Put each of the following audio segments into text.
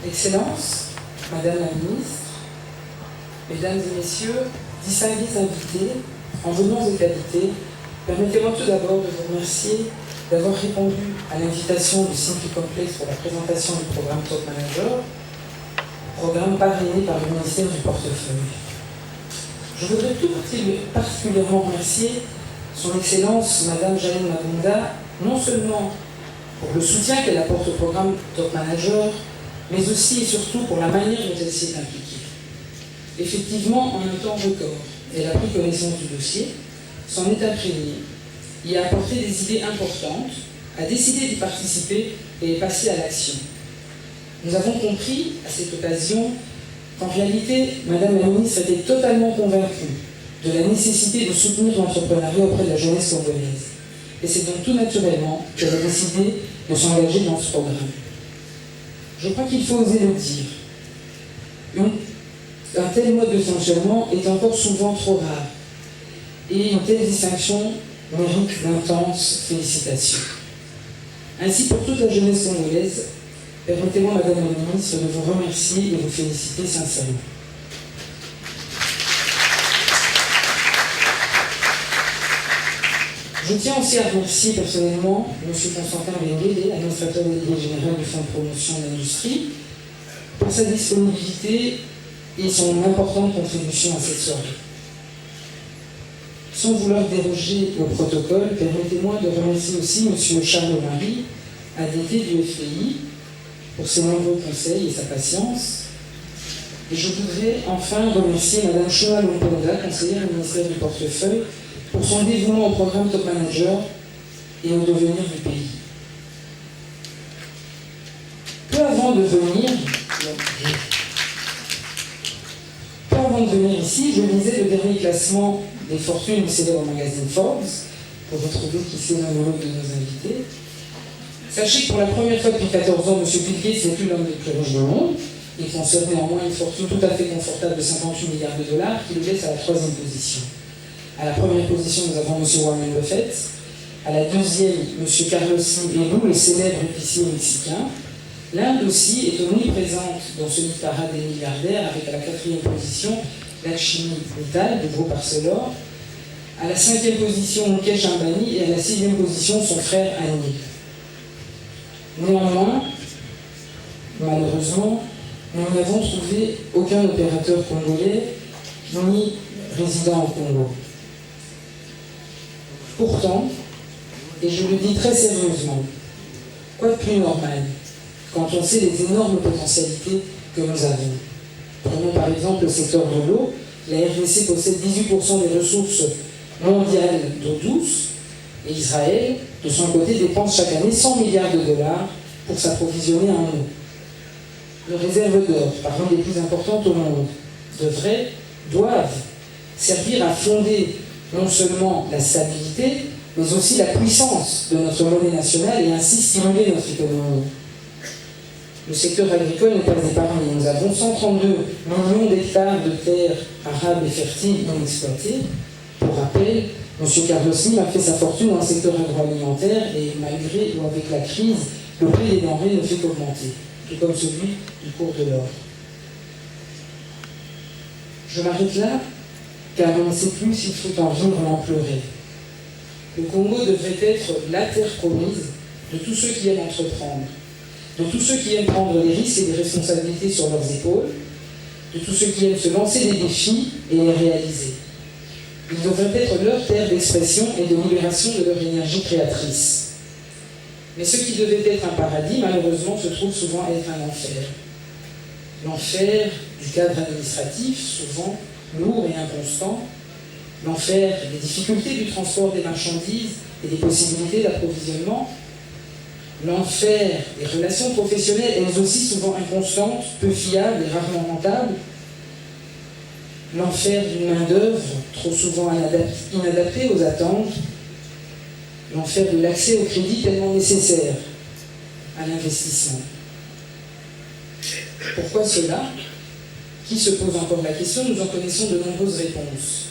Excellences, Madame la Ministre, Mesdames et Messieurs, distingués invités, en venants et qualités, permettez-moi tout d'abord de vous remercier d'avoir répondu à l'invitation du Simply Complex pour la présentation du programme Top Manager, programme parrainé par le ministère du Portefeuille. Je voudrais tout particulièrement remercier Son Excellence Madame Janine Mabunda, non seulement pour le soutien qu'elle apporte au programme Top Manager, mais aussi et surtout pour la manière dont elle s'est impliquée. Effectivement, en un temps record, elle a pris connaissance du dossier, s'en est imprégnée, y a apporté des idées importantes, a décidé d'y participer et est passée à l'action. Nous avons compris, à cette occasion, qu'en réalité, Madame la Ministre était totalement convaincue de la nécessité de soutenir l'entrepreneuriat auprès de la jeunesse congolaise. Et c'est donc tout naturellement qu'elle a décidé de s'engager dans ce programme. Je crois qu'il faut oser le dire. Un tel mode de fonctionnement est encore souvent trop rare. Et une telle distinction mérite d'intenses félicitations. Ainsi, pour toute la jeunesse congolaise, permettez-moi, Madame la Ministre, de vous remercier et de vous féliciter sincèrement. Je tiens aussi à remercier personnellement M. Constantin Benguele, administrateur délégué général du Fonds de promotion de l'industrie, pour sa disponibilité et son importante contribution à cette soirée. Sans vouloir déroger au protocole, permettez-moi de remercier aussi M. Charles-Marie, ADT du FPI, pour ses nombreux conseils et sa patience. Et je voudrais enfin remercier Mme Choa Lomponda, conseillère au ministère du Portefeuille, pour son dévouement au programme Top Manager et au devenir du pays. Peu avant de venir ici, je lisais le dernier classement des fortunes du célèbre magazine Forbes, pour retrouver qui c'est l'un de nos invités. Sachez que pour la première fois depuis 14 ans, M. Bill Gates n'est plus l'homme le plus riche du monde. Il conserve néanmoins une fortune tout à fait confortable de 58 milliards de dollars, qui le laisse à la 3e position. À la première position, nous avons M. Warren Buffett. À la 2e, M. Carlos Slim, le célèbre épicier mexicain. L'Inde aussi est omniprésente dans ce parade des milliardaires, avec à la 4e position Lakshmi Mittal, du groupe Arcelor. À la 5e position, Mukesh Ambani, et à la 6e position, son frère Anil. Néanmoins, malheureusement, nous n'avons trouvé aucun opérateur congolais ni résident au Congo. Pourtant, et je le dis très sérieusement, quoi de plus normal quand on sait les énormes potentialités que nous avons. Prenons par exemple le secteur de l'eau. La RDC possède 18% des ressources mondiales d'eau douce, et Israël, de son côté, dépense chaque année 100 milliards de dollars pour s'approvisionner en eau. Nos réserves d'or, parmi les plus importantes au monde, doivent servir à fonder non seulement la stabilité, mais aussi la puissance de notre monnaie nationale et ainsi stimuler notre économie. Le secteur agricole n'est pas épargné. Nous avons 132 millions d'hectares de terres arables et fertiles inexploitées. Pour rappel, M. Carlos Slim a fait sa fortune dans le secteur agroalimentaire et malgré ou avec la crise, le prix des denrées ne fait qu'augmenter, tout comme celui du cours de l'or. Je m'arrête là, car on ne sait plus s'il faut en rire ou en pleurer. Le Congo devrait être la terre promise de tous ceux qui aiment entreprendre, de tous ceux qui aiment prendre des risques et des responsabilités sur leurs épaules, de tous ceux qui aiment se lancer des défis et les réaliser. Il devrait être leur terre d'expression et de libération de leur énergie créatrice. Mais ce qui devait être un paradis, malheureusement, se trouve souvent être un enfer. L'enfer du cadre administratif, souvent lourd et inconstant, l'enfer des difficultés du transport des marchandises et des possibilités d'approvisionnement, l'enfer des relations professionnelles, elles aussi souvent inconstantes, peu fiables et rarement rentables, l'enfer d'une main-d'œuvre trop souvent inadaptée aux attentes, l'enfer de l'accès au crédit tellement nécessaire à l'investissement. Pourquoi cela? Qui se pose encore la question? Nous en connaissons de nombreuses réponses.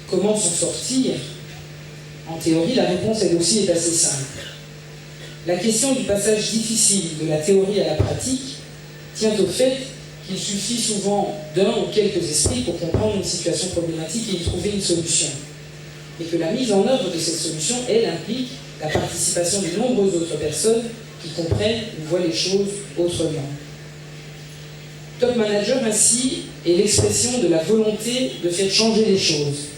Comment s'en sortir? En théorie, la réponse, elle aussi, est assez simple. La question du passage difficile de la théorie à la pratique tient au fait qu'il suffit souvent d'un ou quelques esprits pour comprendre une situation problématique et y trouver une solution. Et que la mise en œuvre de cette solution, elle, implique la participation de nombreuses autres personnes qui comprennent ou voient les choses autrement. Top Manager, ainsi, est l'expression de la volonté de faire changer les choses,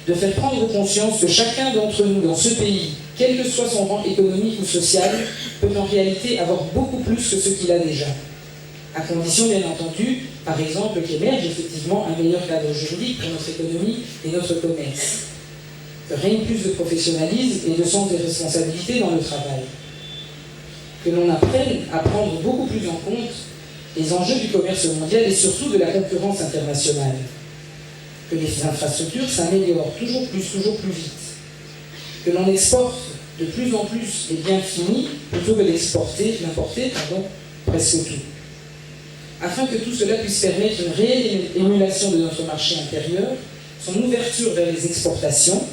de faire prendre conscience que chacun d'entre nous dans ce pays, quel que soit son rang économique ou social, peut en réalité avoir beaucoup plus que ce qu'il a déjà. À condition, bien entendu, par exemple, qu'émerge effectivement un meilleur cadre juridique pour notre économie et notre commerce. Que règne plus de professionnalisme et de sens des responsabilités dans le travail. Que l'on apprenne à prendre beaucoup plus en compte les enjeux du commerce mondial et surtout de la concurrence internationale. Que les infrastructures s'améliorent toujours plus vite. Que l'on exporte de plus en plus les biens finis plutôt que d'importer presque tout. Afin que tout cela puisse permettre une réelle émulation de notre marché intérieur, son ouverture vers les exportations,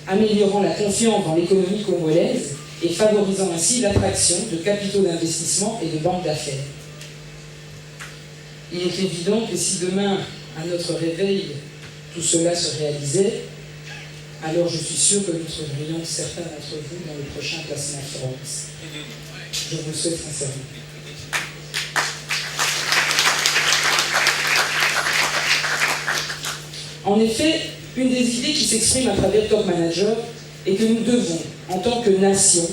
améliorant la confiance dans l'économie congolaise et favorisant ainsi l'attraction de capitaux d'investissement et de banques d'affaires. Il est évident que si demain, à notre réveil, tout cela se réalisait, alors je suis sûr que nous trouverions certains d'entre vous dans le prochain classement Forbes. Je vous le souhaite sincèrement. En effet, une des idées qui s'exprime à travers Top Manager est que nous devons, en tant que nation,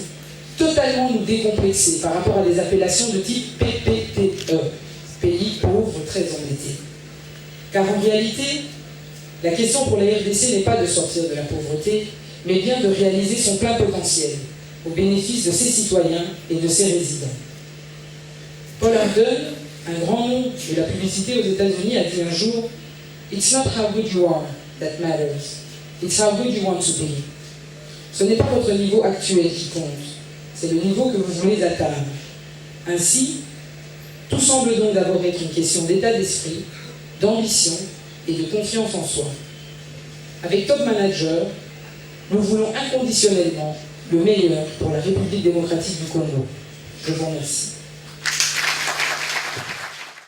totalement nous décomplexer par rapport à des appellations de type PPTE, pays pauvres très embêtés. Car en réalité, la question pour la RDC n'est pas de sortir de la pauvreté, mais bien de réaliser son plein potentiel, au bénéfice de ses citoyens et de ses résidents. Paul Arden, un grand nom de la publicité aux États-Unis, a dit un jour « It's not how good you are that matters, it's how good you want to be ». Ce n'est pas votre niveau actuel qui compte, c'est le niveau que vous voulez atteindre. Ainsi, tout semble donc d'abord être une question d'état d'esprit, d'ambition et de confiance en soi. Avec Top Manager, nous voulons inconditionnellement le meilleur pour la République démocratique du Congo. Je vous remercie.